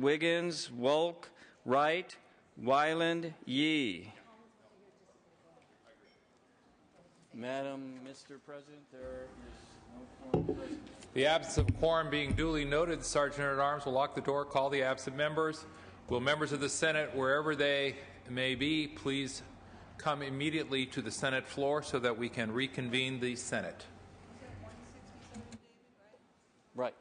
Wiggins, Wolk, Wright, Wyland, Yee. Madam, Mr. President, there is no quorum present. The absence of quorum being duly noted, the Sergeant-at-Arms will lock the door, call the absent members. Will members of the Senate, wherever they may be, please come immediately to the Senate floor so that we can reconvene the Senate. Right.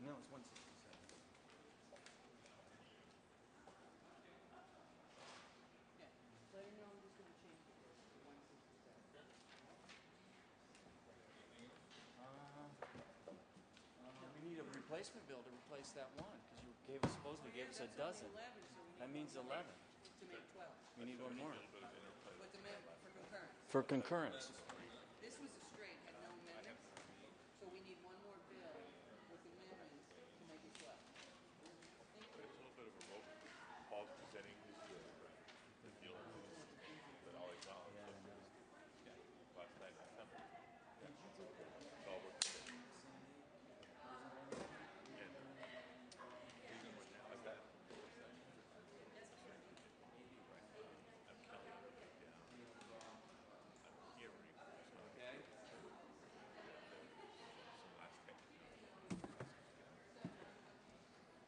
No, it's 167. We need a replacement bill to replace that one because you supposedly gave us a dozen. That means 11. To make 12. We need one more. With amendment for concurrence. For concurrence. This was a straight, had no amendments. So we need one more bill with amendments to make it 12. It's a little bit of a rope. Paul's presenting his deal, but all he's on. Last night, it's all working.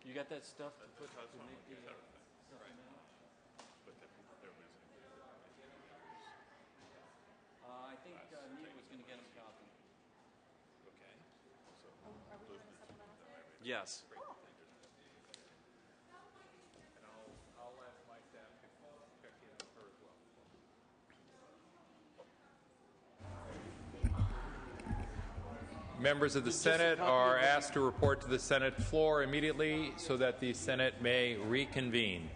You got that stuff to put to make the I think Nita was going to get him a copy. Okay. So, Yes. and I'll ask my staff to check in with her as well. Members of the Senate are asked to report to the Senate floor immediately so that the Senate may reconvene.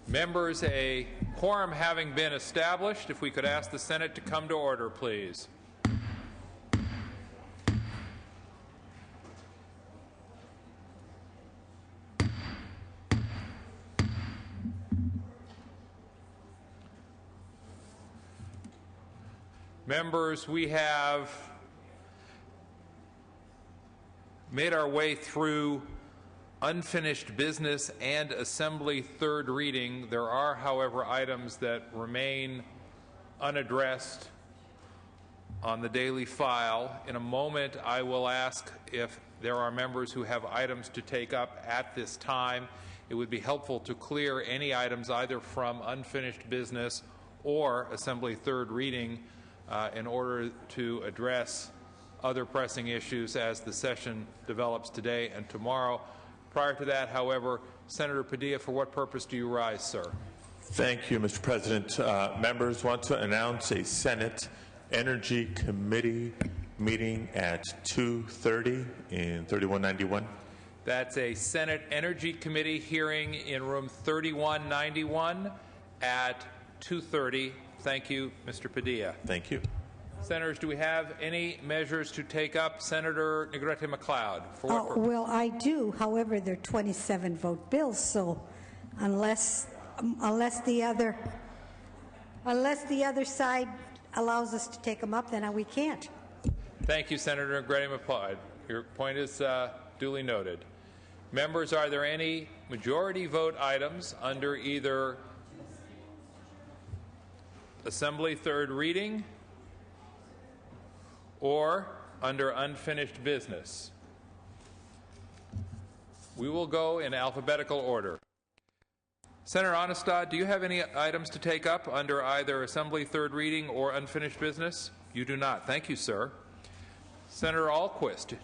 Members, a quorum having been established, if we could ask the Senate to come to order, please. Members, we have made our way through unfinished business and Assembly third reading. There are, however, items that remain unaddressed on the daily file. In a moment, I will ask if there are members who have items to take up at this time. It would be helpful to clear any items either from unfinished business or Assembly third reading in order to address other pressing issues as the session develops today and tomorrow. Prior to that, however, Senator Padilla, for what purpose do you rise, sir? Thank you, Mr. President. Members want to announce a Senate Energy Committee meeting at 2:30 in 3191. That's a Senate Energy Committee hearing in room 3191 at 2:30. Thank you, Mr. Padilla. Thank you. Senators, do we have any measures to take up? Senator Negrete McLeod. For what purpose? Well, I do. However, they're 27-vote bills, so unless the other side allows us to take them up, then we can't. Thank you, Senator Negrete McLeod. Your point is duly noted. Members, are there any majority vote items under either Assembly third reading or under unfinished business? We will go in alphabetical order. Senator Onestad, do you have any items to take up under either Assembly third reading or unfinished business? You do not. Thank you, sir. Senator Alquist,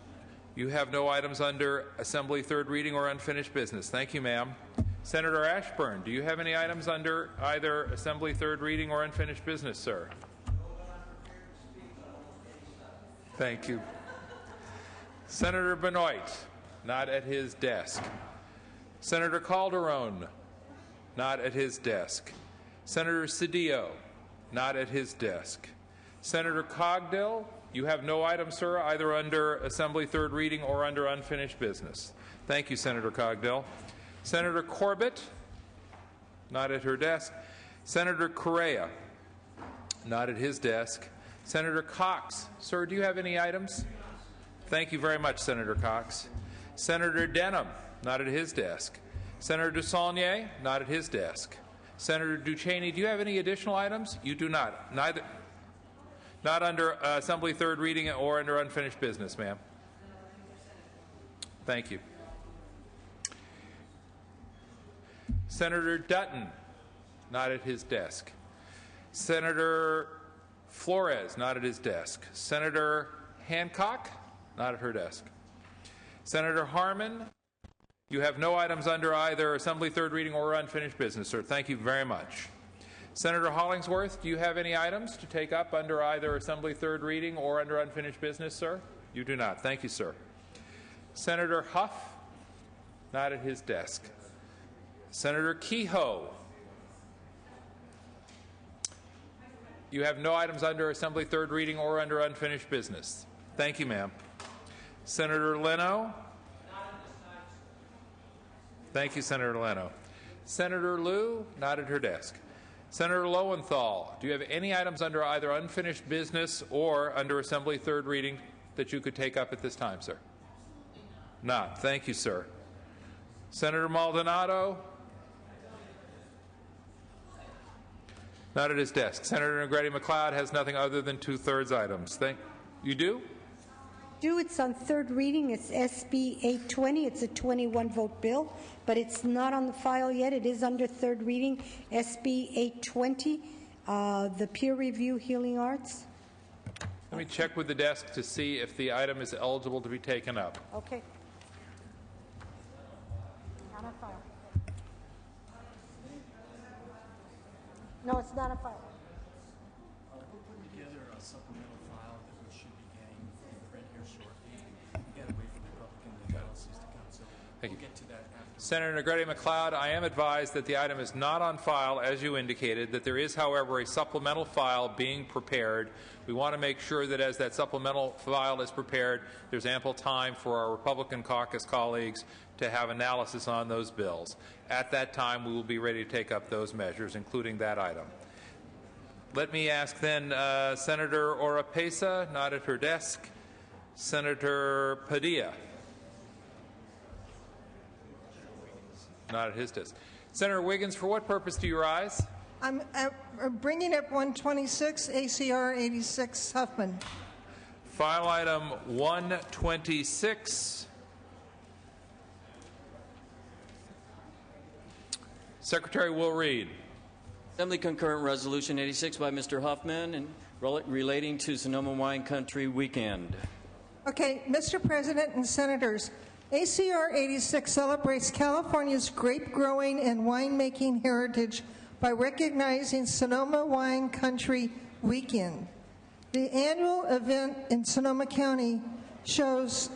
you have no items under Assembly third reading or unfinished business. Thank you, ma'am. Senator Ashburn, do you have any items under either Assembly third reading or unfinished business, sir? Thank you. Senator Benoit, not at his desk. Senator Calderon, not at his desk. Senator Cedillo, not at his desk. Senator Cogdill, you have no items, sir, either under Assembly third reading or under unfinished business. Thank you, Senator Cogdill. Senator Corbett, not at her desk. Senator Correa, not at his desk. Senator Cox, sir, do you have any items? Thank you very much, Senator Cox. Senator Denham, not at his desk. Senator DeSaulnier, not at his desk. Senator Ducheney, do you have any additional items? You do not. Not under Assembly third reading or under unfinished business, ma'am. Thank you. Senator Dutton, not at his desk. Senator Flores, not at his desk. Senator Hancock, not at her desk. Senator Harman, you have no items under either Assembly third reading or unfinished business, sir. Thank you very much. Senator Hollingsworth, do you have any items to take up under either Assembly third reading or under unfinished business, sir? You do not. Thank you, sir. Senator Huff, not at his desk. Senator Kehoe, you have no items under Assembly third reading or under unfinished business. Thank you, ma'am. Senator Leno. Thank you, Senator Leno. Senator Liu, not at her desk. Senator Lowenthal, do you have any items under either unfinished business or under Assembly third reading that you could take up at this time, sir? Not. Thank you, sir. Senator Maldonado? Not at his desk. Senator Negrete McLeod has nothing other than 2/3 items. You do? It's on third reading. It's SB 820. It's a 21-vote bill, but it's not on the file yet. It is under third reading. SB 820, the peer review healing arts. Let me check with the desk to see if the item is eligible to be taken up. Okay. Not on file. No, it's not a file. We'll put together a supplemental file that we should be getting from print here shortly. We got to wait for the Republican analysis to come, so Thank you. we'll get to that after. Senator Negrete McLeod, I am advised that the item is not on file as you indicated, that there is, however, a supplemental file being prepared. We want to make sure that as that supplemental file is prepared, there's ample time for our Republican caucus colleagues to have analysis on those bills. At that time, we will be ready to take up those measures, including that item. Let me ask then Senator Oropesa, not at her desk, Senator Padilla. Not at his desk. Senator Wiggins, for what purpose do you rise? I'm bringing up 126, ACR 86, Huffman. File item 126. Secretary will read. Assembly Concurrent Resolution 86 by Mr. Huffman and relating to Sonoma Wine Country Weekend. Okay, Mr. President and Senators, ACR 86 celebrates California's grape growing and winemaking heritage by recognizing Sonoma Wine Country Weekend. The annual event in Sonoma County shows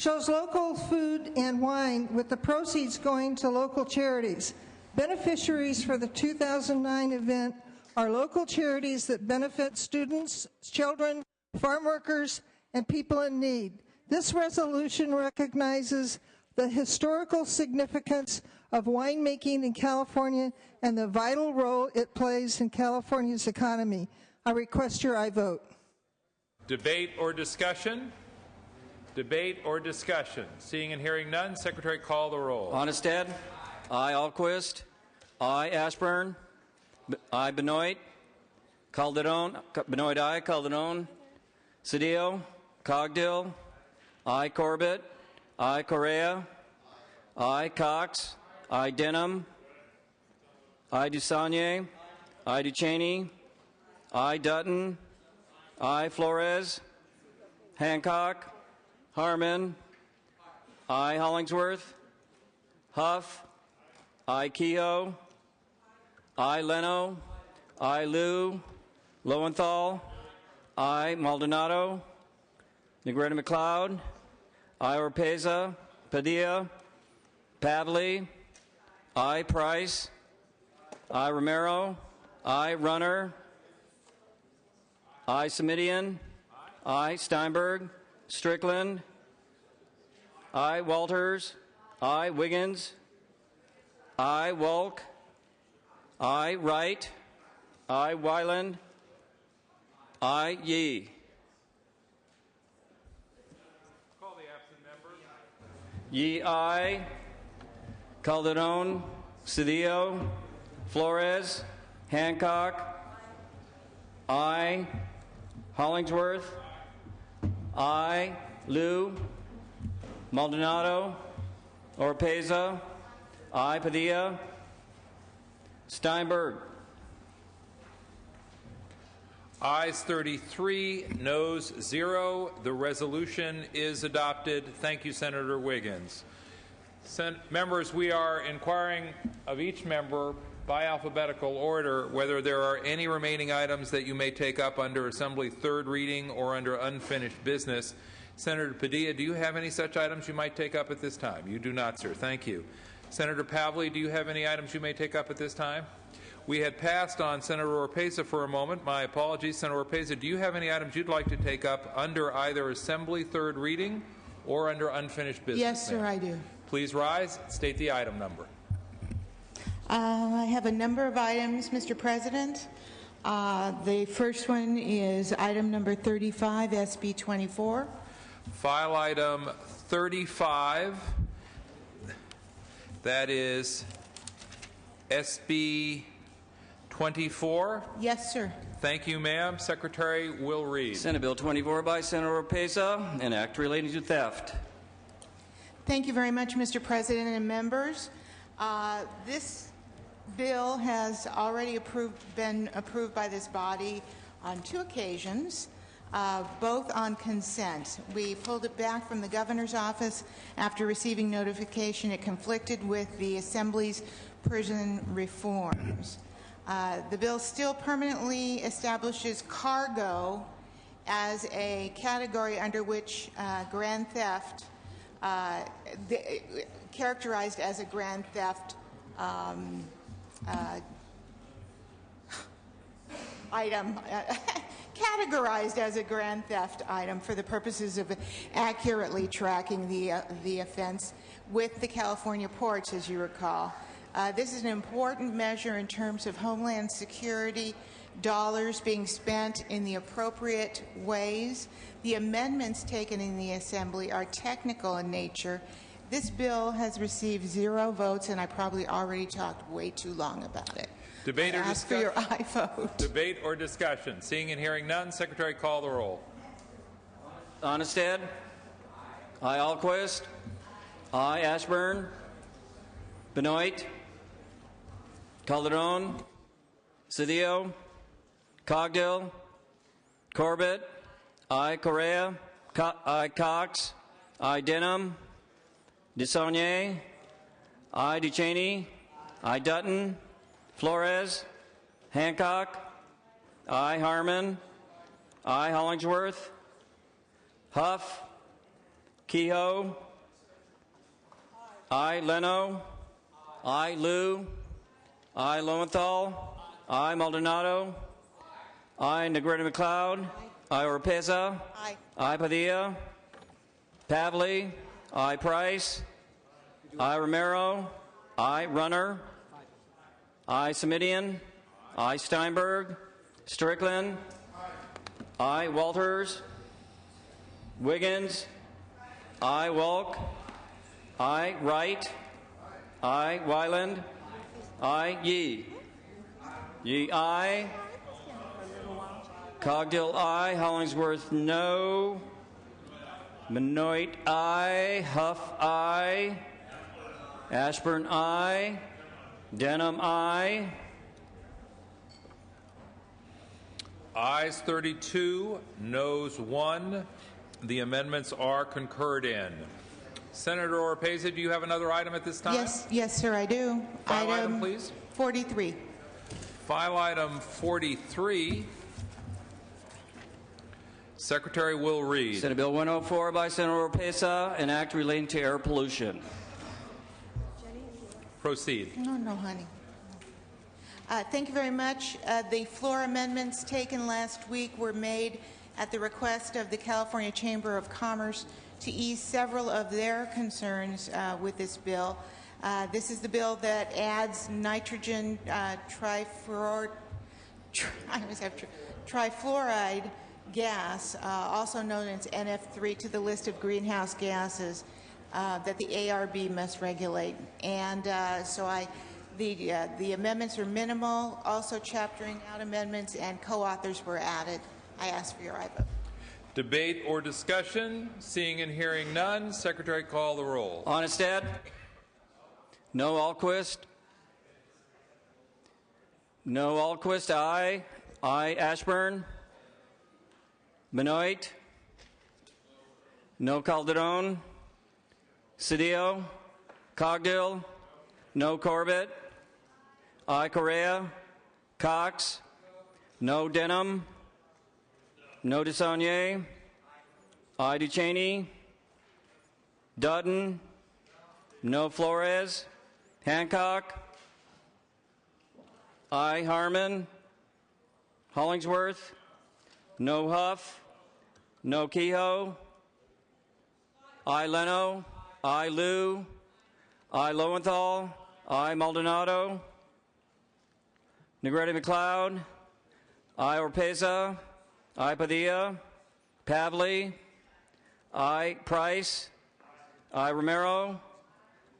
local food and wine, with the proceeds going to local charities. Beneficiaries for the 2009 event are local charities that benefit students, children, farm workers, and people in need. This resolution recognizes the historical significance of winemaking in California and the vital role it plays in California's economy. I request your aye vote. Debate or discussion? Debate or discussion? Seeing and hearing none, Secretary, call the roll. Onestad? Aye. Alquist? Aye. Ashburn? Aye. Benoit? Calderon? Benoit, aye. Calderon? Cedillo? Cogdill? Aye. Corbett? Aye. Correa? Aye. Cox? Aye. Denham? Aye. Dusanier? Aye. Ducheney? Aye. Dutton? Aye. Flores? Hancock? Harmon? Aye. Hollingsworth? Huff? Aye. Kehoe? Aye. Leno? Aye. Liu? Lowenthal? Aye. Maldonado? Negrete McLeod? Aye. Oropesa? Padilla? Pavley? Aye. Price? Aye. Romero? Aye. Runner? Aye. Semidian? Aye. Steinberg? Strickland? Aye. Walters? Aye. Wiggins? Aye. Wolk? Aye. Wright? Aye. Weiland? Aye. Yee. Call the absent members. Yee, aye. Calderon? Cedillo? Flores? Hancock? Aye. Hollingsworth? Aye. Liu? Maldonado? Oropesa? Aye. Padilla? Steinberg? Ayes 33, noes 0. The resolution is adopted. Thank you, Senator Wiggins. Members, we are inquiring of each member by alphabetical order whether there are any remaining items that you may take up under Assembly third reading or under unfinished business. Senator Padilla, do you have any such items you might take up at this time? You do not, sir. Thank you. Senator Pavley, do you have any items you may take up at this time? We had passed on Senator Oropesa for a moment. My apologies. Senator Oropesa, do you have any items you'd like to take up under either Assembly third reading or under unfinished business? Yes, sir, I do. Please rise. State the item number. I have a number of items, Mr. President. The first one is item number 35, SB 24. File item 35. That is SB 24. Yes, sir. Thank you, ma'am. Secretary will read. Senate Bill 24 by Senator Oropesa, an act relating to theft. Thank you very much, Mr. President and members. This bill has already been approved by this body on 2 occasions, both on consent. We pulled it back from the governor's office after receiving notification it conflicted with the Assembly's prison reforms. The bill still permanently establishes cargo as a category under which grand theft characterized as a grand theft item, categorized as a grand theft item for the purposes of accurately tracking the offense with the California ports, as you recall. This is an important measure in terms of Homeland Security dollars being spent in the appropriate ways. The amendments taken in the Assembly are technical in nature. This bill has received 0 votes, and I probably already talked way too long about it. Debate or Ask for your aye vote. Debate or discussion? Seeing and hearing none, Secretary, call the roll. Onnested. Aye. Alquist. Aye. Ashburn. Benoit. Calderon. Cedillo. Cogdill. Corbett. Aye. Correa. Aye. Cox. Aye. Denham. DeSaulnier. Aye. Ducheney. Aye. Dutton. Flores. Hancock. Aye. Harmon. Aye. Hollingsworth. Huff. Kehoe. Aye. Leno. Aye. Liu. Aye. Lowenthal. Aye. Maldonado. Aye. Negrete McLeod. Aye. Oropesa. Aye. Aye. Padilla. Pavley. Aye. Price. Aye. Romero. Aye. Runner. Aye. Semidian. Aye. Steinberg. Strickland. Aye. Walters. Wiggins. Aye. Walk. Aye. Wright. Aye. Wyland. Aye. Yee. Yee. Aye. Cogdill. Aye. Hollingsworth. No. Benoit. Aye. Huff. Aye. Ashburn. Aye. Denham. Aye. Ayes 32, noes 1. The amendments are concurred in. Senator Oropesa, do you have another item at this time? Yes, sir, I do. File item, please. 43. File item 43. Secretary will read. Senate Bill 104 by Senator Oropesa, an act relating to air pollution. Proceed. No, honey. Thank you very much. The floor amendments taken last week were made at the request of the California Chamber of Commerce to ease several of their concerns with this bill. This is the bill that adds nitrogen trifluoride gas, also known as NF3, to the list of greenhouse gases that the ARB must regulate. And the amendments are minimal. Also chaptering out amendments and co-authors were added. I ask for your aye vote. Debate or discussion? Seeing and hearing none, Secretary, call the roll. Onnested. No. Alquist. No. Alquist. Aye. Aye. Ashburn. Benoit. No. Calderon. Cedillo. Cogdill. No. Corbett. Aye. Correa. Cox. No. Denham. No. DeSaulnier. Aye. Ducheney. Dutton. No. Flores. Hancock. Aye. Harmon. Hollingsworth. No. Huff. No. Kehoe. Aye. Leno. Aye. Liu. Aye. Lowenthal. Aye. Maldonado. Negrete McLeod. Aye. Oropesa. Aye. Padilla. Pavley. Aye. Price. Aye. Romero.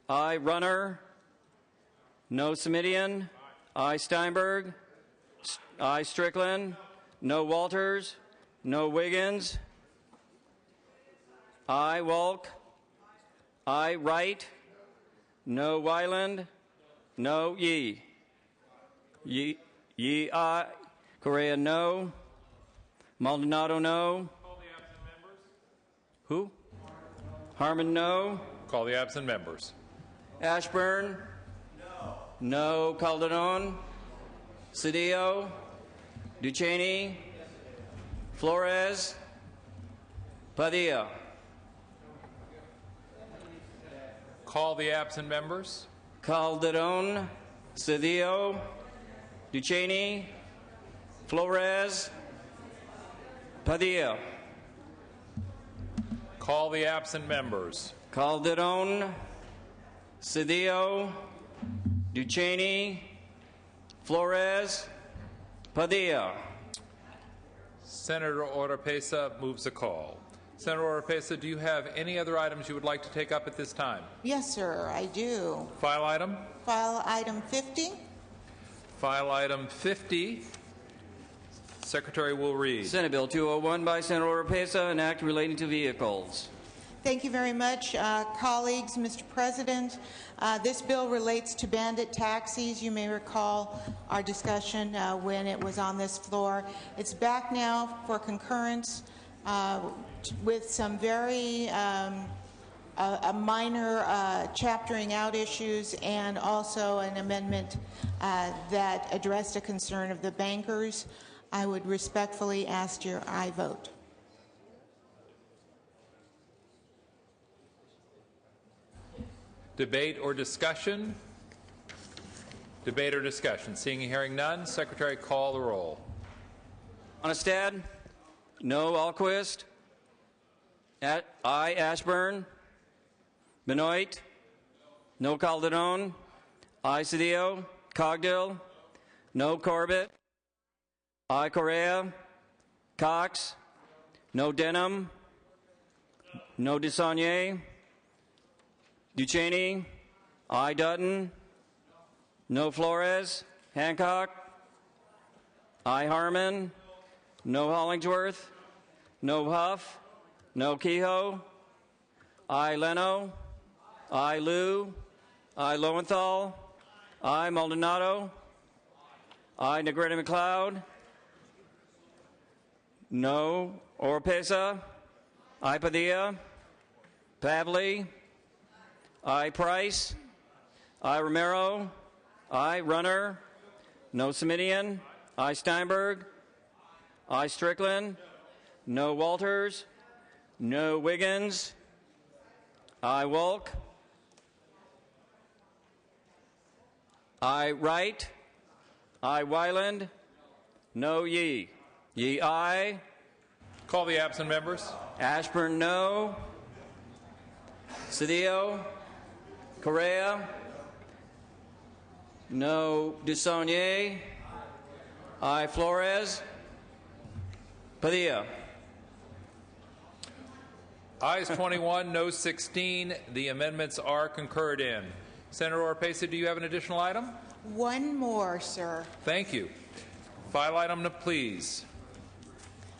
Aye. Runner. No. Semidian. Aye. Steinberg. Aye. Strickland. No. Walters. No. Wiggins. Aye. Walk. Aye. Wright. No. Wyland. No. Yee. Yee. Aye. Correa. No. Maldonado. No. Call the absent members. Who? Harmon. No. Call the absent members. Ashburn. No. Calderon. Cedillo. Ducheney. Flores. Padilla. Call the absent members. Calderon, Cedillo, Duchesne, Flores, Padilla. Call the absent members. Calderon, Cedillo, Duchesne, Flores, Padilla. Senator Oropesa moves the call. Senator Oropesa, do you have any other items you would like to take up at this time? Yes, sir, I do. File item? File item 50. File item 50. Secretary will read. Senate Bill 201 by Senator Oropesa, an act relating to vehicles. Thank you very much, colleagues, Mr. President. This bill relates to bandit taxis. You may recall our discussion when it was on this floor. It's back now for concurrence with some very a minor chaptering out issues and also an amendment that addressed a concern of the bankers. I would respectfully ask your aye vote. Debate or discussion? Debate or discussion? Seeing and hearing none, Secretary, call the roll. Onestad? No. Alquist? Aye. Ashburn? Benoit? No. Calderon? Aye. Cedillo? Cogdill? No. Corbett? Aye. Correa? Cox? No. Denham? No. Desaulniers? Duchesne? Aye. Dutton? No. Flores? Hancock? Aye. Harmon? No. Hollingsworth? No. Huff? No. Kehoe? Aye. Leno? Aye. Liu? Aye. Lowenthal? Aye. Maldonado? Aye. Negrete McLeod? No. Oropesa? Aye. Padilla? Pavley? Aye. Price? Aye. Romero? Aye. Runner? No. Simidian? Aye. Steinberg? Aye. Strickland? No. Walters? No. Wiggins? Aye. Wolk? Aye. Wright? Aye. Wyland? No. Yee? Yee aye. Call the absent members. Ashburn no. Cedillo? Correa? No. Desaulniers? Aye. Flores? Padilla? Ayes 21, no 16. The amendments are concurred in. Senator Oropesa, do you have an additional item? One more, sir. Thank you. File item, please.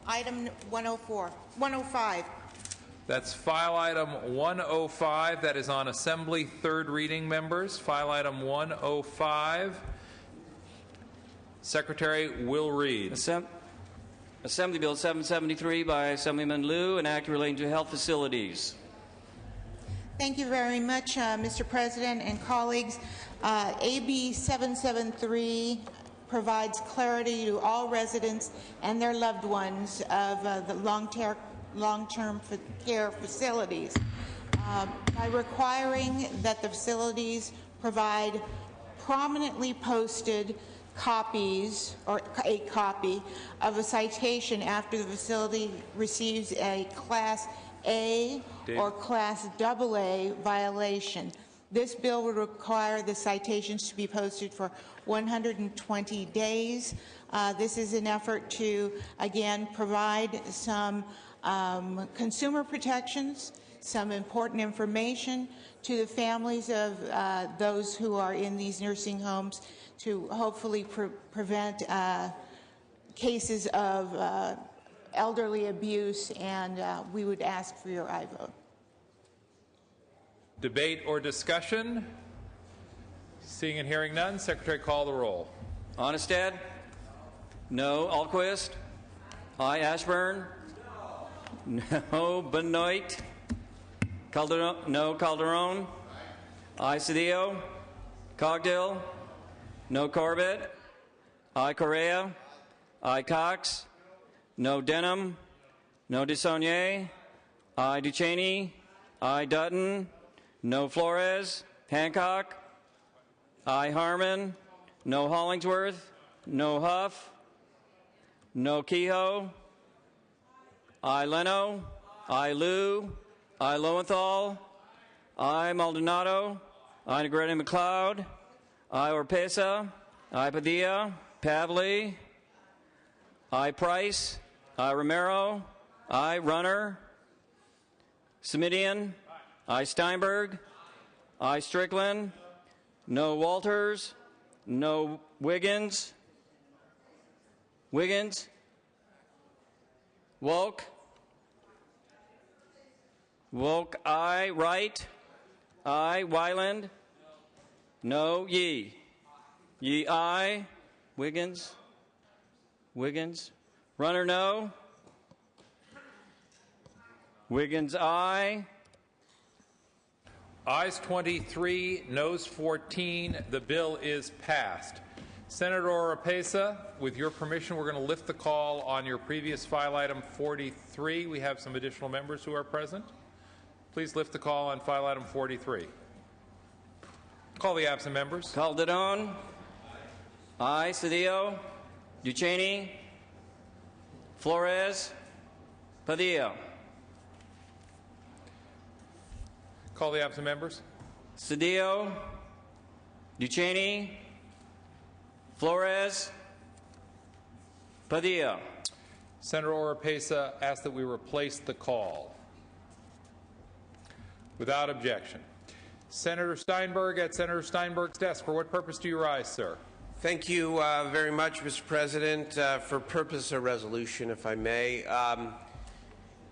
Item 105. That's file item 105. That is on Assembly third reading, members. File item 105. Secretary will read. Assembly Bill 773 by Assemblyman Liu, an act relating to health facilities. Thank you very much, Mr. President and colleagues. AB 773 provides clarity to all residents and their loved ones of the long-term care facilities by requiring that the facilities provide prominently posted copies or a copy of a citation after the facility receives a Class A or Class AA violation. This bill would require the citations to be posted for 120 days. This is an effort to, again, provide some consumer protections, some important information to the families of those who are in these nursing homes to hopefully prevent cases of elderly abuse, and we would ask for your aye vote. Debate or discussion? Seeing and hearing none, Secretary, call the roll. Onestad? No. Alquist? Aye. Ashburn? No. Benoit? Calderon? No. Calderon? Aye. Cedillo? Cogdill? No. Corbett? Aye. Correa? Aye. Cox? No. Denham? No. Desaulniers? Aye. Duchesne? Aye. Dutton? No Flores. Hancock. I Harmon. No Hollingsworth. No Huff. No Kehoe. I Leno. I Liu. I Lowenthal. I Maldonado. I Negrete McLeod. I Orpesa. I Padilla. Pavley. I Price. I Romero. I Runner. Semidian. I Steinberg. I Strickland. No Walters. No Wiggins. Wiggins. Wolk. Wolk. I Wright. I Wyland. No Yee. Yee I. Wiggins. Wiggins. Runner no. Wiggins I. Ayes 23, noes 14. The bill is passed. Senator Oropesa, with your permission, we're going to lift the call on your previous file item 43. We have some additional members who are present. Please lift the call on file item 43. Call the absent members. Calderon. I Cedillo. Duchesne. Flores. Padilla. Call the absent members. Cedillo. Duchesne. Flores. Padilla. Senator Oropesa asks that we replace the call. Without objection. Senator Steinberg at Senator Steinberg's desk. For what purpose do you rise, sir? Thank you very much, Mr. President. For purpose of resolution, if I may,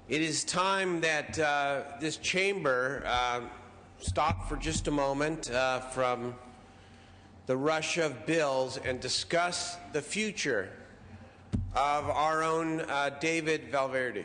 it is time that this chamber stop for just a moment from the rush of bills and discuss the future of our own David Valverde.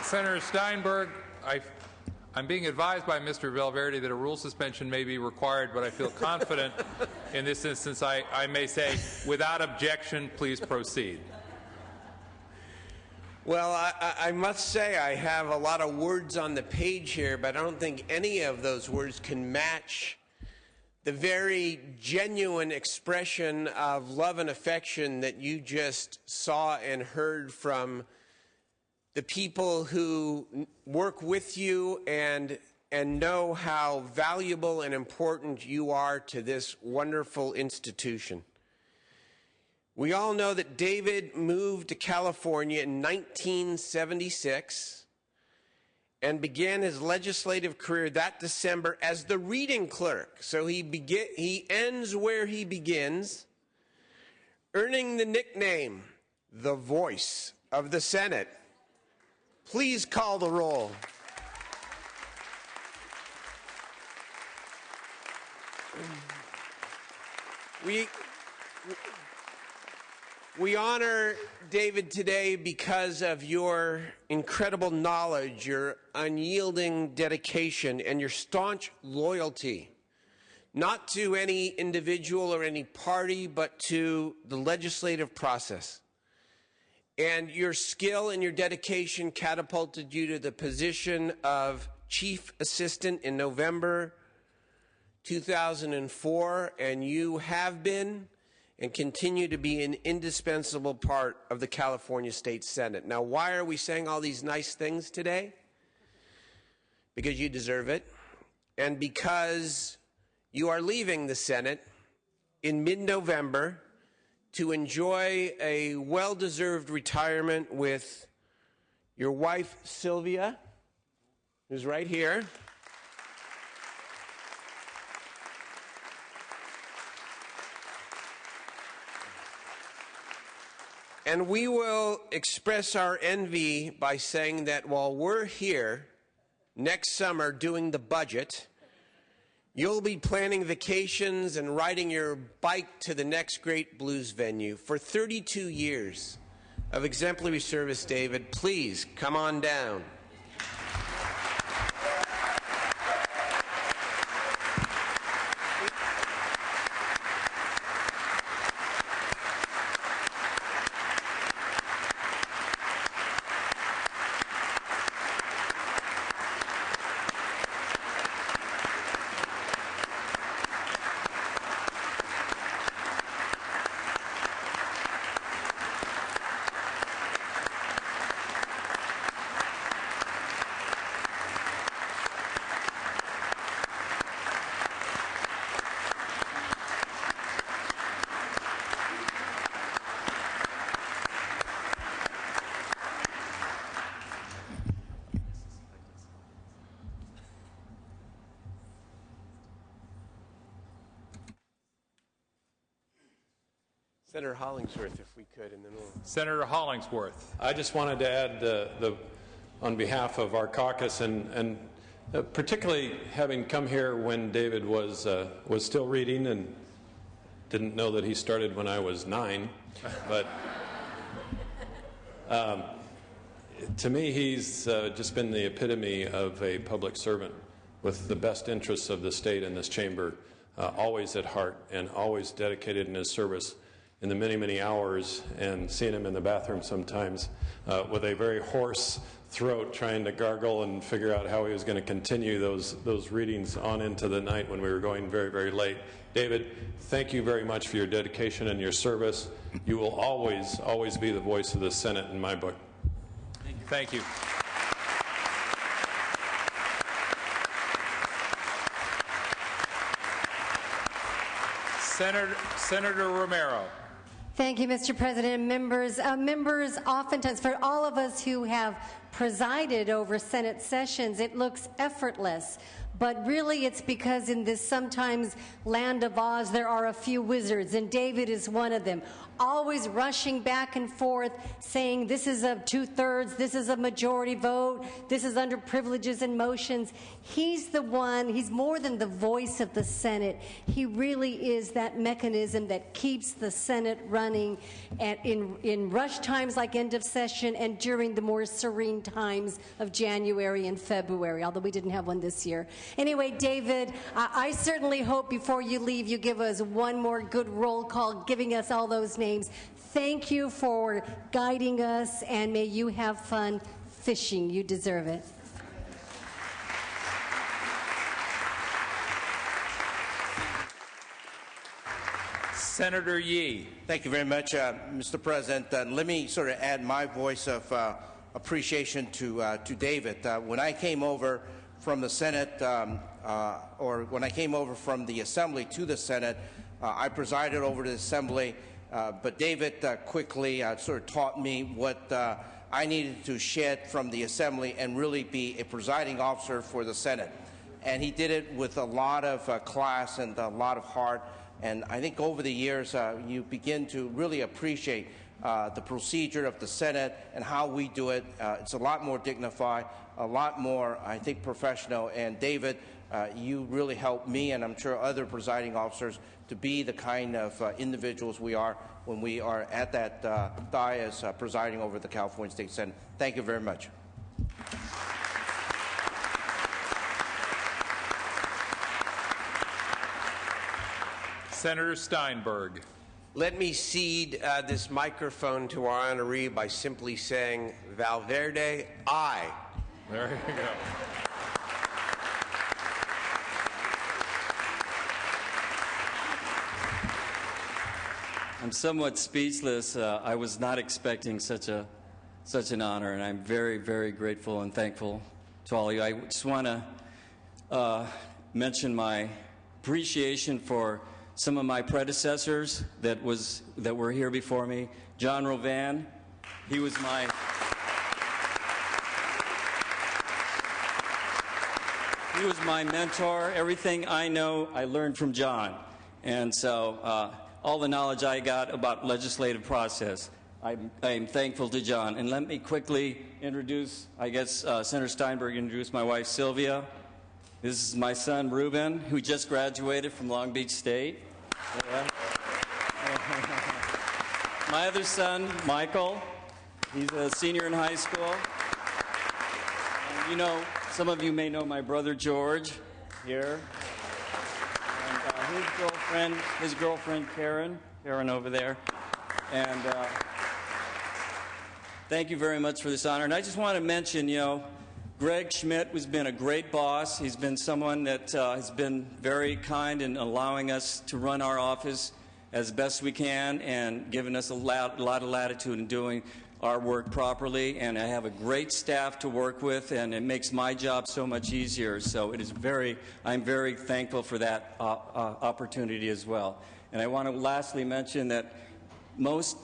Senator Steinberg, I'm being advised by Mr. Valverde that a rule suspension may be required, but I feel confident in this instance I may say, without objection, please proceed. Well, I must say I have a lot of words on the page here, but I don't think any of those words can match the very genuine expression of love and affection that you just saw and heard from the people who work with you and know how valuable and important you are to this wonderful institution. We all know that David moved to California in 1976 and began his legislative career that December as the reading clerk. So he ends where he begins, earning the nickname, the Voice of the Senate. Please call the roll. We honor David today because of your incredible knowledge, your unyielding dedication, and your staunch loyalty, not to any individual or any party, but to the legislative process. And your skill and your dedication catapulted you to the position of Chief Assistant in November 2004, and you have been and continue to be an indispensable part of the California State Senate. Now, why are we saying all these nice things today? Because you deserve it, and because you are leaving the Senate in mid-November to enjoy a well-deserved retirement with your wife, Sylvia, who's right here. And we will express our envy by saying that while we're here next summer doing the budget, you'll be planning vacations and riding your bike to the next great blues venue. For 32 years of exemplary service, David, please come on down. Senator Hollingsworth, if we could, and then we'll... Senator Hollingsworth. I just wanted to add, on behalf of our caucus, and particularly having come here when David was still reading, and didn't know that he started when I was 9, but to me he's just been the epitome of a public servant with the best interests of the state and this chamber always at heart, and always dedicated in his service. In the many, many hours, and seeing him in the bathroom sometimes with a very hoarse throat, trying to gargle and figure out how he was going to continue those readings on into the night when we were going very, very late. David, thank you very much for your dedication and your service. You will always, always be the voice of the Senate in my book. Thank you. Senator Romero. Thank you, Mr. President. Members, oftentimes, for all of us who have presided over Senate sessions, it looks effortless. But really, it's because in this sometimes land of Oz, there are a few wizards, and David is one of them. Always rushing back and forth, saying this is a 2/3, this is a majority vote, this is under privileges and motions. He's the one, he's more than the voice of the Senate. He really is that mechanism that keeps the Senate running in rush times like end of session and during the more serene times of January and February, although we didn't have one this year. Anyway, David, I certainly hope before you leave you give us one more good roll call, giving us all those names. Thank you for guiding us, and may you have fun fishing. You deserve it. Senator Yee. Thank you very much, Mr. President. Let me sort of add my voice of appreciation to David. When I came over from the Senate, or when I came over from the Assembly to the Senate, I presided over the Assembly, but David quickly sort of taught me what I needed to shed from the Assembly and really be a presiding officer for the Senate. And he did it with a lot of class and a lot of heart. And I think over the years, you begin to really appreciate the procedure of the Senate and how we do it. It's a lot more dignified, a lot more, I think, professional. And David, you really helped me, and I'm sure other presiding officers, to be the kind of individuals we are when we are at that dais presiding over the California State Senate. Thank you very much. Senator Steinberg. Let me cede this microphone to our honoree by simply saying, Valverde, aye. There you go. I'm somewhat speechless. I was not expecting such an honor, and I'm very, very grateful and thankful to all of you. I just want to mention my appreciation for some of my predecessors that were here before me. John Rovan, he was my mentor. Everything I know, I learned from John. And so all the knowledge I got about legislative process I'm thankful to John. And let me quickly introduce, I guess Senator Steinberg introduced my wife, Sylvia. This is my son, Ruben, who just graduated from Long Beach State. Yeah. My other son, Michael, he's a senior in high school. And you know, some of you may know my brother, George, here. And his girlfriend, Karen over there. And thank you very much for this honor. And I just want to mention, you know, Greg Schmidt has been a great boss. He's been someone that has been very kind in allowing us to run our office as best we can and giving us a lot of latitude in doing our work properly. And I have a great staff to work with, and it makes my job so much easier. So I'm very thankful for that opportunity as well. And I want to lastly mention that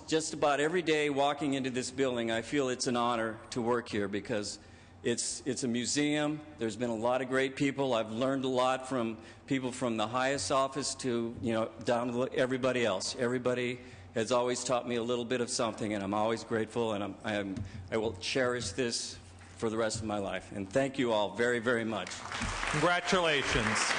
just about every day walking into this building, I feel it's an honor to work here because it's a museum. There's been a lot of great people. I've learned a lot from people from the highest office to, you know, down to everybody else. Everybody has always taught me a little bit of something, and I'm always grateful, and I will cherish this for the rest of my life. And thank you all very, very much. Congratulations.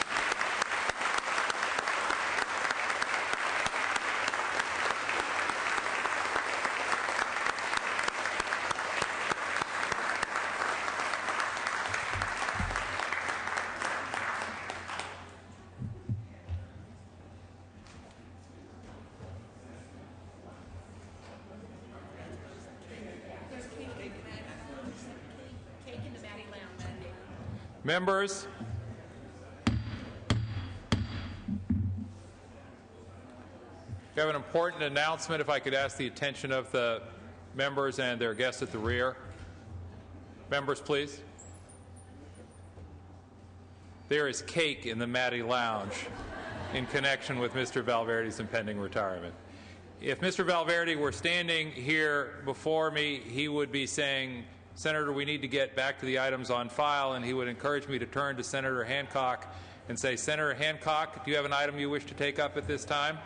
Members, we have an important announcement. If I could ask the attention of the members and their guests at the rear. Members, please. There is cake in the Maddie Lounge in connection with Mr. Valverde's impending retirement. If Mr. Valverde were standing here before me, he would be saying, "Senator, we need to get back to the items on file," and he would encourage me to turn to Senator Hancock and say, "Senator Hancock, do you have an item you wish to take up at this time?"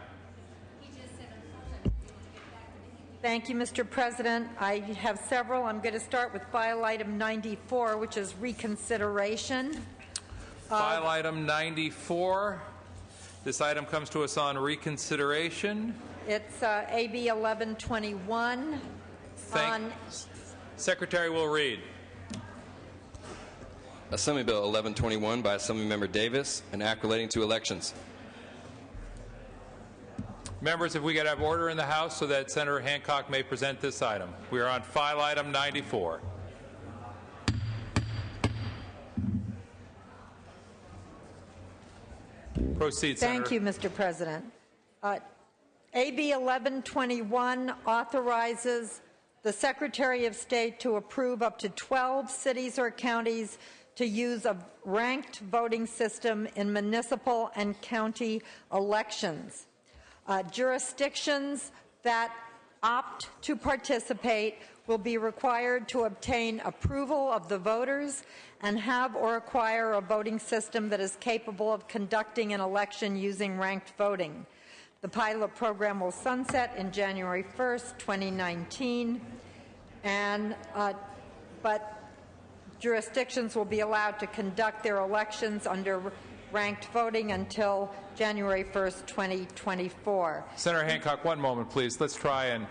Thank you, Mr. President. I have several. I'm going to start with file item 94, which is reconsideration. File item 94. This item comes to us on reconsideration. It's AB 1121. Secretary will read. Assembly Bill 1121 by Assemblymember Davis, an act relating to elections. Members, if we could have order in the House so that Senator Hancock may present this item. We are on file item 94. Proceed, Senator. Thank you, Mr. President. AB 1121 authorizes the Secretary of State to approve up to 12 cities or counties to use a ranked voting system in municipal and county elections. Jurisdictions that opt to participate will be required to obtain approval of the voters and have or acquire a voting system that is capable of conducting an election using ranked voting. The pilot program will sunset in January 1st, 2019, but jurisdictions will be allowed to conduct their elections under ranked voting until January 1st, 2024. Senator Hancock, one moment, please. Let's try and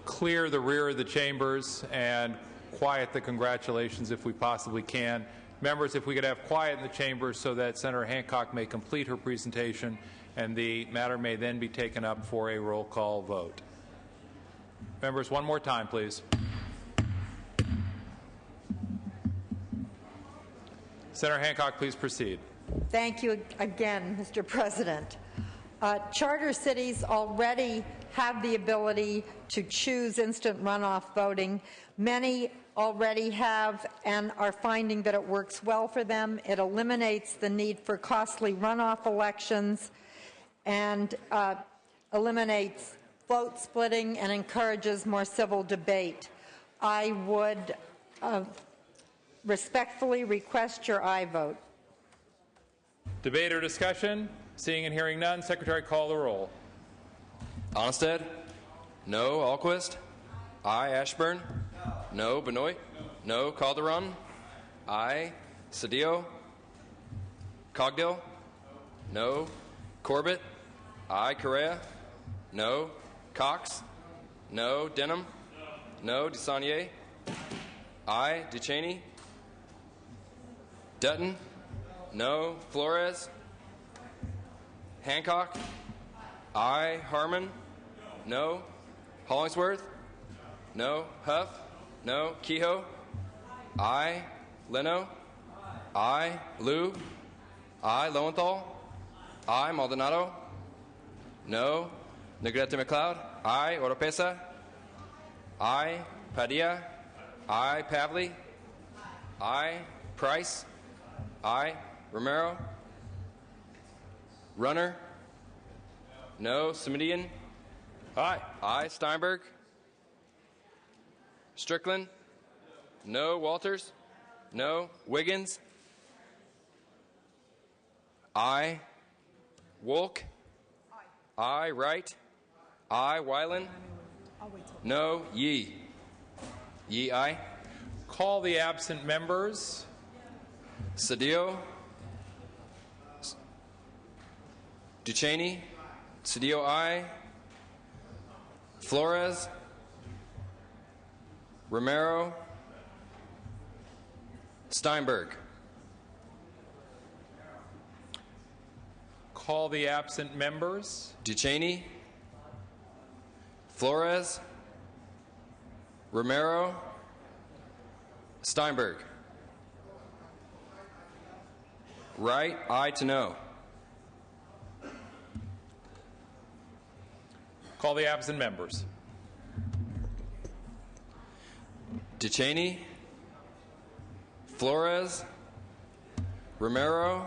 clear the rear of the chambers and quiet the congratulations if we possibly can. Members, if we could have quiet in the chambers so that Senator Hancock may complete her presentation and the matter may then be taken up for a roll call vote. Members, one more time, please. Senator Hancock, please proceed. Thank you again, Mr. President. Charter cities already have the ability to choose instant runoff voting. Many already have and are finding that it works well for them. It eliminates the need for costly runoff elections and eliminates vote splitting and encourages more civil debate. I would respectfully request your aye vote. Debate or discussion? Seeing and hearing none, Secretary, call the roll. Onnested? No. Alquist? I. Ashburn. No. Benoit. No. Calderon. I. Cedillo. Cogdill. No. Corbett. I. Correa. No. Cox. No. Denham. No. DeSaulnier. I. Ducheney. Dutton. No. Flores. Hancock. I. Harmon. No. Hollingsworth. No. Huff. No. Kehoe. I. Leno. I. Liu. I. Lowenthal. I. Maldonado. No. Negrete McLeod. I. Oropesa. I. Padilla. I. Pavley. I. Price. I. Romero. Runner. No. Simidian. Aye. I. Steinberg. Strickland. No. Walters. No. Wiggins. I. Wolk. I. Wright. I. Weiland. No. Yee. Yee, aye. Call the absent members. Cedillo. Ducheney. Cedillo, aye. Flores. Romero. Steinberg. Call the absent members. Ducheney. Flores. Romero. Steinberg. Right, aye to no. Call the absent members. Ducheney. Flores. Romero.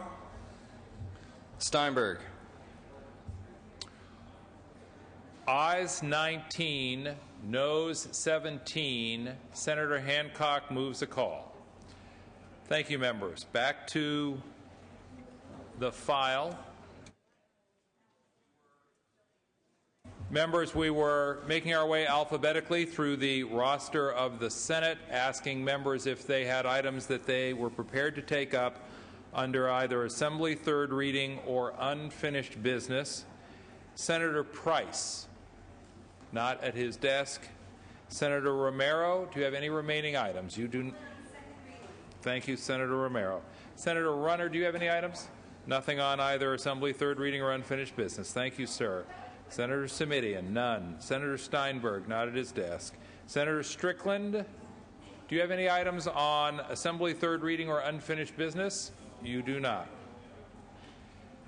Steinberg. Ayes 19, noes 17. Senator Hancock moves a call. Thank you, members. Back to the file. Members, we were making our way alphabetically through the roster of the Senate, asking members if they had items that they were prepared to take up under either Assembly third reading or unfinished business. Senator Price, not at his desk. Senator Romero, do you have any remaining items? You do. Thank you, Senator Romero. Senator Runner, do you have any items? Nothing on either Assembly third reading or unfinished business. Thank you, sir. Senator Simidian, none. Senator Steinberg, not at his desk. Senator Strickland, do you have any items on Assembly third reading or unfinished business? You do not.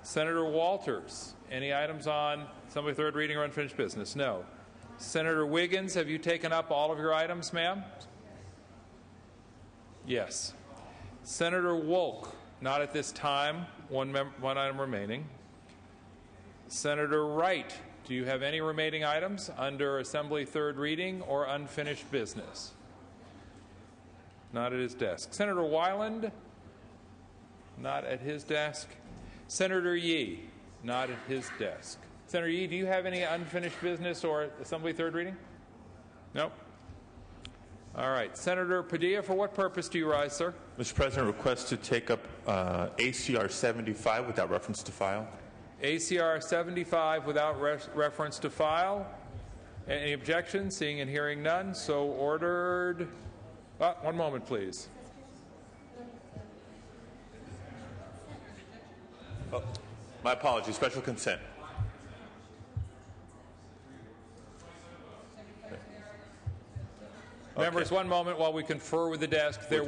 Senator Walters, any items on Assembly third reading or unfinished business? No. Senator Wiggins, have you taken up all of your items, ma'am? Yes. Senator Wolk, not at this time. One item remaining. Senator Wright, do you have any remaining items under Assembly third reading or unfinished business? Not at his desk. Senator Weiland, not at his desk. Senator Yee, not at his desk. Senator Yee, do you have any unfinished business or Assembly third reading? No. All right. Senator Padilla, for what purpose do you rise, sir? Mr. President, request to take up ACR 75 without reference to file. ACR 75 without reference to file. Any objections? Seeing and hearing none, so ordered. One moment, please. Oh, my apologies. Special consent. Members, one moment while we confer with the desk. There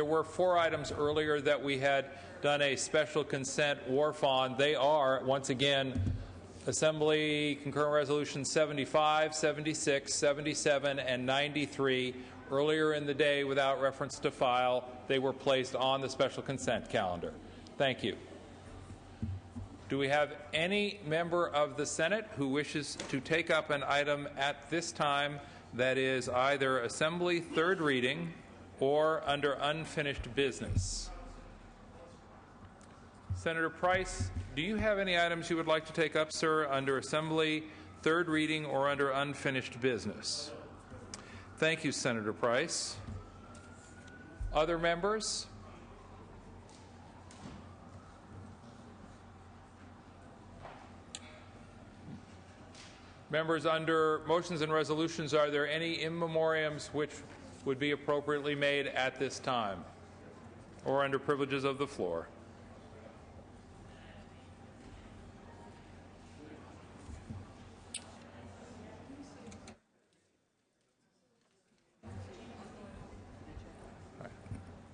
were 4 items earlier that we had done a special consent wharf on. They are, once again, Assembly Concurrent Resolution 75, 76, 77, and 93. Earlier in the day, without reference to file, they were placed on the special consent calendar. Thank you. Do we have any member of the Senate who wishes to take up an item at this time that is either Assembly third reading or under unfinished business? Senator Price, do you have any items you would like to take up, sir, under Assembly third reading or under unfinished business? Thank you, Senator Price. Other members? Members, under motions and resolutions, are there any in memoriams which would be appropriately made at this time or under privileges of the floor?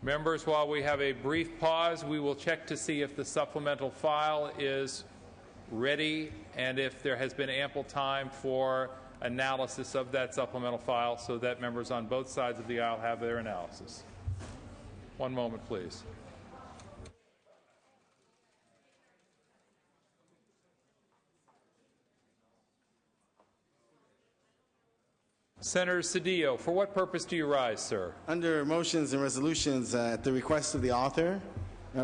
Members, while we have a brief pause, we will check to see if the supplemental file is ready and if there has been ample time for analysis of that supplemental file so that members on both sides of the aisle have their analysis. One moment, please. Senator Cedillo, for what purpose do you rise, sir? Under motions and resolutions, at the request of the author,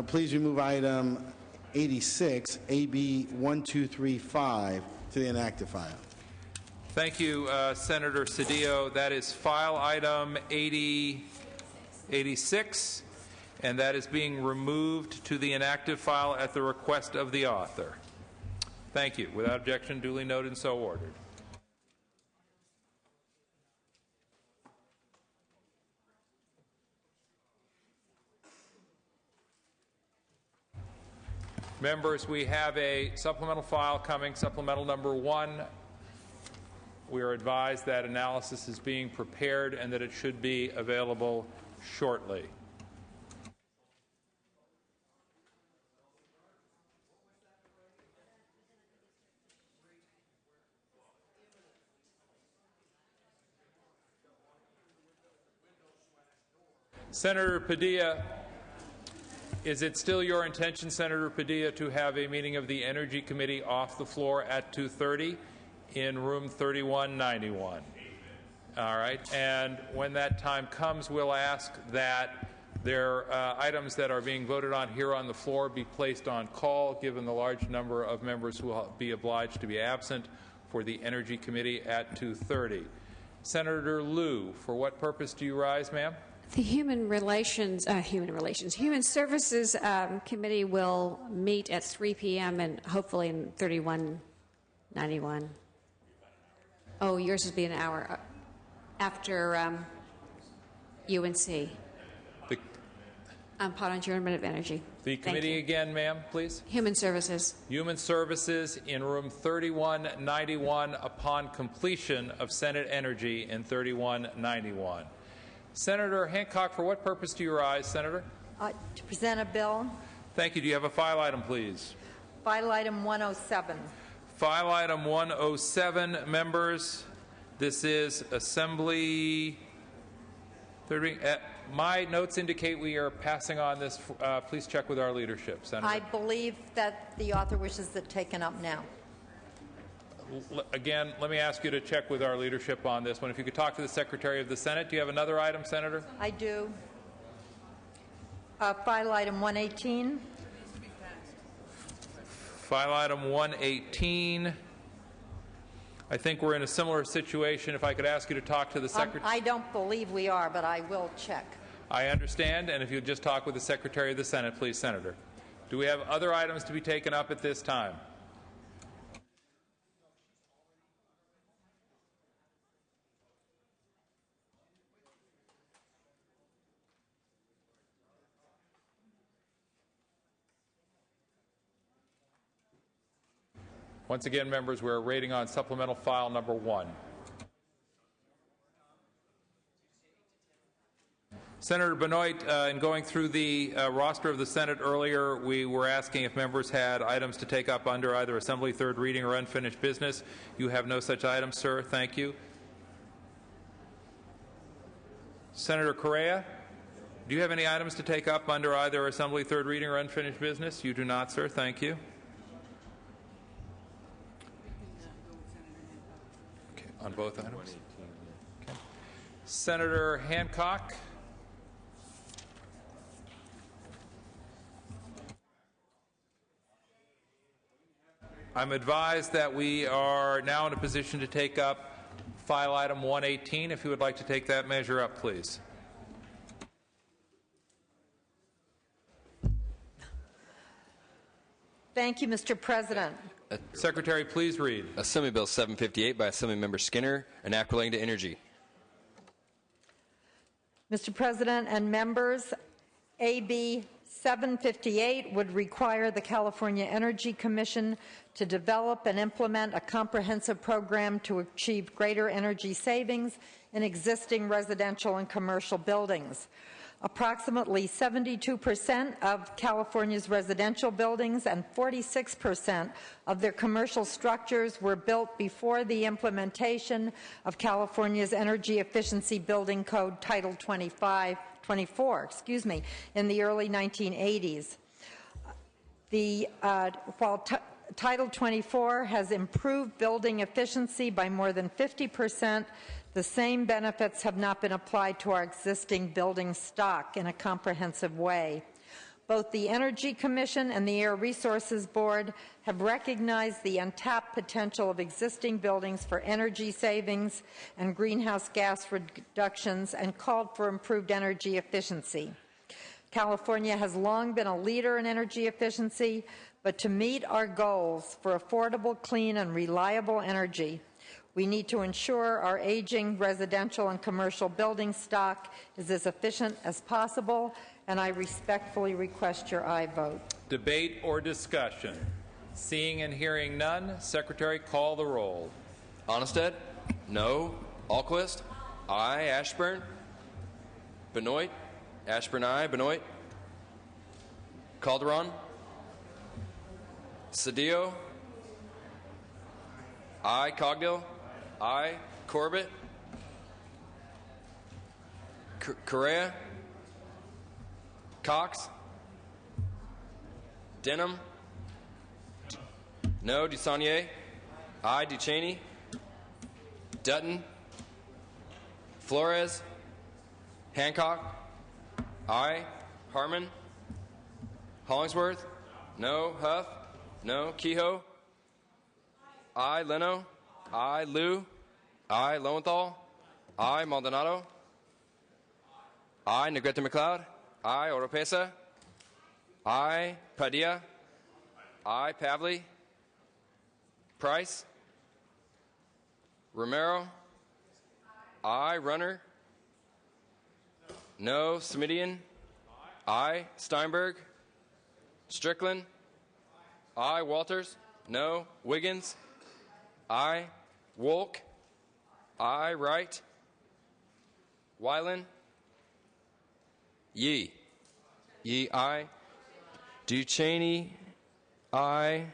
please remove item 86, AB 1235, to the inactive file. Thank you, Senator Cedillo. That is file item 86, and that is being removed to the inactive file at the request of the author. Thank you. Without objection, duly noted and so ordered. Members, we have a supplemental file coming, supplemental number 1. We are advised that analysis is being prepared and that it should be available shortly. Senator Padilla, is it still your intention, Senator Padilla, to have a meeting of the Energy Committee off the floor at 2:30 in room 3191? All right. And when that time comes, we'll ask that their items that are being voted on here on the floor be placed on call, given the large number of members who will be obliged to be absent for the Energy Committee at 2:30. Senator Liu, for what purpose do you rise, ma'am? The Human Services Committee will meet at 3 p.m. and hopefully in 3191. Oh, yours would be an hour after UNC. Part on Environment of Energy. The committee again, ma'am, please. Human Services. Human Services in room 3191 upon completion of Senate Energy in 3191. Senator Hancock, for what purpose do you rise, Senator? To present a bill. Thank you. Do you have a file item, please? File item 107. File item 107, members. This is Assembly. My notes indicate we are passing on this. Please check with our leadership, Senator. I believe that the author wishes it taken up now. Again, let me ask you to check with our leadership on this one. If you could talk to the Secretary of the Senate. Do you have another item, Senator? I do. File item 118. File item 118. I think we're in a similar situation. If I could ask you to talk to the Secretary. I don't believe we are, but I will check. I understand, and if you'd just talk with the Secretary of the Senate, please, Senator. Do we have other items to be taken up at this time? Once again, members, we're rating on supplemental file number 1. Senator Benoit, in going through the roster of the Senate earlier, we were asking if members had items to take up under either Assembly third reading or unfinished business. You have no such items, sir. Thank you. Senator Correa, do you have any items to take up under either Assembly third reading or unfinished business? You do not, sir. Thank you. Okay, on both items. Okay. Senator Hancock. I'm advised that we are now in a position to take up File item 118, if you would like to take that measure up, please. Thank you, Mr. President. Secretary, please read. Assembly Bill 758 by Assemblymember Skinner, an act relating to energy. Mr. President and members, AB 758 would require the California Energy Commission to develop and implement a comprehensive program to achieve greater energy savings in existing residential and commercial buildings. Approximately 72% of California's residential buildings and 46% of their commercial structures were built before the implementation of California's Energy Efficiency Building Code Title 24, in the early 1980s. While Title 24 has improved building efficiency by more than 50%, the same benefits have not been applied to our existing building stock in a comprehensive way. Both the Energy Commission and the Air Resources Board have recognized the untapped potential of existing buildings for energy savings and greenhouse gas reductions and called for improved energy efficiency. California has long been a leader in energy efficiency, but to meet our goals for affordable, clean, and reliable energy, we need to ensure our aging residential and commercial building stock is as efficient as possible, and I respectfully request your aye vote. Debate or discussion? Seeing and hearing none, Secretary, call the roll. Onnested? No. Alquist? Aye. Ashburn? Benoit? Ashburn, aye. Benoit? Calderon? Cedillo? Aye. Cogdill? Aye. Corbett? Correa? Cox? Denham? No. Dusanier? Aye. Ducheney? Dutton? Flores? Hancock? Aye. Harmon? Hollingsworth? No. Huff? No. Kehoe? Aye. Leno? Aye. Liu? Aye. Lowenthal? Aye. Maldonado? Aye. Negrete McLeod? Aye. Oropesa? Aye. Padilla? Aye. Pavley? Price? Romero? Aye. Runner? No. Smidian? Aye. Steinberg? Strickland? Aye. Walters? No. Wiggins? Aye. Wolk? Aye. Wright? Weiland? Yee? Yee, aye. Ducheney? Aye.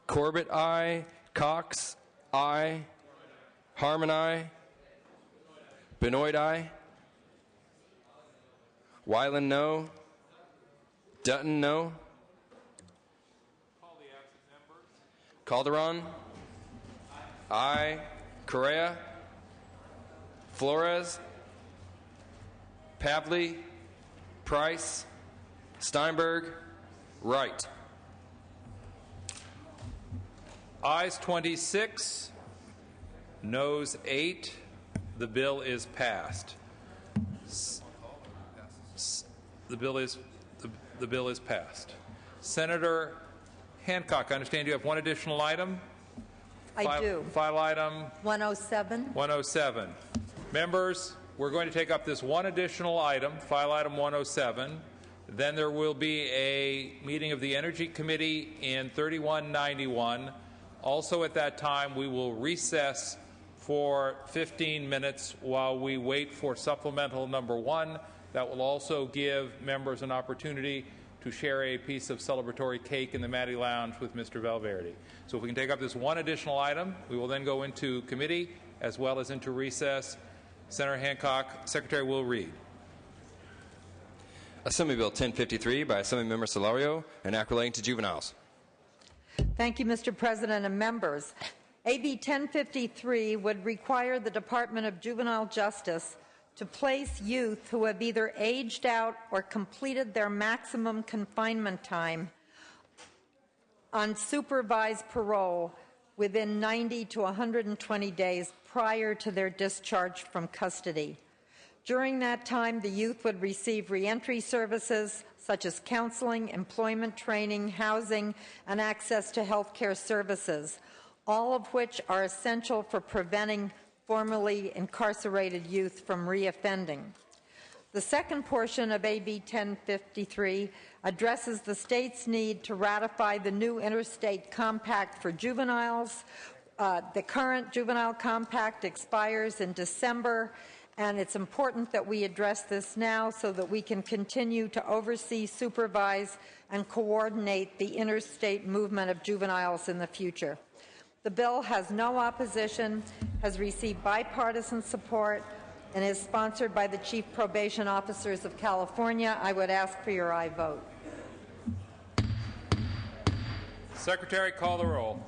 Corbett, aye. Cox? Aye. Harmon, aye. Benoit, aye. Weiland, no. Dutton, no. Calderon? Aye. Correa? Flores? Pavley? Price? Steinberg? Wright? Ayes 26, noes 8. The bill is passed. The bill is passed. Senator Hancock, I understand you have one additional item. I do. File item 107. 107. Members, we're going to take up this one additional item, file item 107. Then there will be a meeting of the Energy Committee in 3191. Also at that time, we will recess for 15 minutes while we wait for supplemental number 1. That will also give members an opportunity to share a piece of celebratory cake in the Maddie Lounge with Mr. Valverde. So if we can take up this one additional item, we will then go into committee as well as into recess. Senator Hancock, Secretary will read. Assembly Bill 1053 by Assemblymember Solorio, an act relating to juveniles. Thank you, Mr. President and members. AB 1053 would require the Department of Juvenile Justice to place youth who have either aged out or completed their maximum confinement time on supervised parole within 90 to 120 days prior to their discharge from custody. During that time, the youth would receive reentry services such as counseling, employment training, housing, and access to health care services, all of which are essential for preventing formerly incarcerated youth from reoffending. The second portion of AB 1053 addresses the state's need to ratify the new interstate compact for juveniles. The current juvenile compact expires in December, and it's important that we address this now so that we can continue to oversee, supervise, and coordinate the interstate movement of juveniles in the future. The bill has no opposition, has received bipartisan support, and is sponsored by the Chief Probation Officers of California. I would ask for your aye vote. Secretary, call the roll.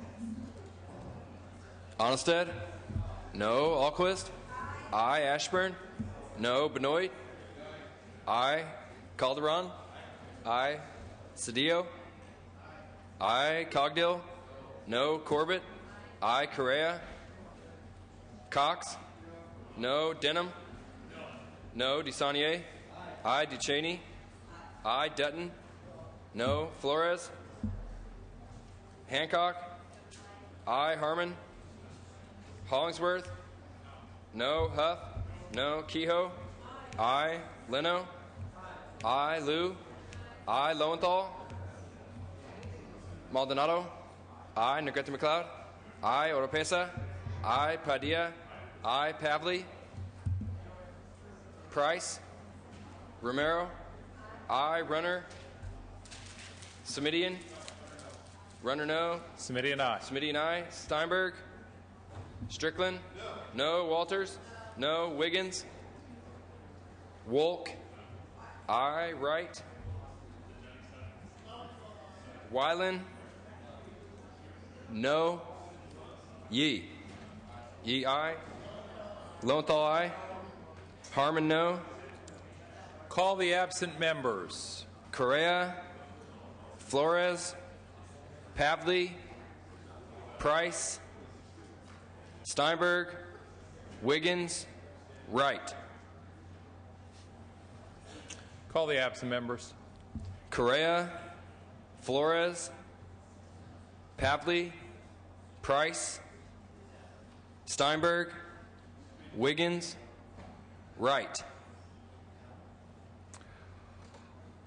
Onnested? No. Alquist? Aye. Ashburn? No. Benoit? Aye. Calderon? Aye. Cedillo? Aye. Cogdill? No. Corbett? Aye. Correa? Cox? No. Denham? No. DeSaulnier? Aye. Ducheney? Aye. Dutton? No. Flores? Hancock? Aye. Harmon? Hollingsworth? No. Huff? No. Kehoe? Aye. Leno? Aye. Liu? Aye. Lowenthal? Maldonado? Aye. Negrete McLeod? Aye. Oropesa? Aye. Padilla? Aye. Pavley? Price? Romero? Aye. Runner? Semidian? Runner no. Semidian aye. Semidian aye. Steinberg? Strickland? No. Walters? No. Wiggins? Wolk? Aye. Wright? Weiland? No. Yee? Yee aye. Lowenthal aye. Harmon no. Call the absent members. Correa? Flores? Pavley? Price? Steinberg? Wiggins? Wright? Call the absent members. Correa? Flores? Pavley? Price? Steinberg? Wiggins? Wright?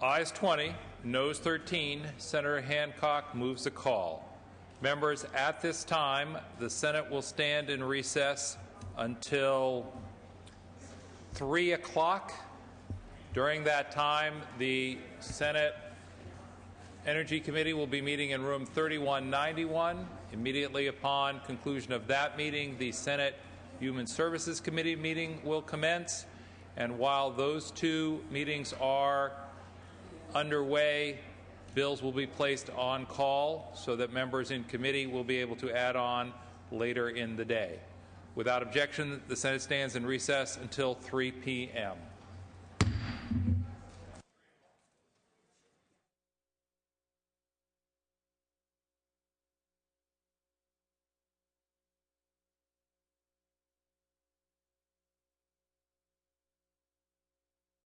Ayes 20, noes 13. Senator Hancock moves the call. Members, at this time, the Senate will stand in recess until 3 o'clock. During that time, the Senate Energy Committee will be meeting in room 3191. Immediately upon conclusion of that meeting, the Senate Human Services Committee meeting will commence. And while those two meetings are underway, bills will be placed on call so that members in committee will be able to add on later in the day. Without objection, the Senate stands in recess until 3 p.m.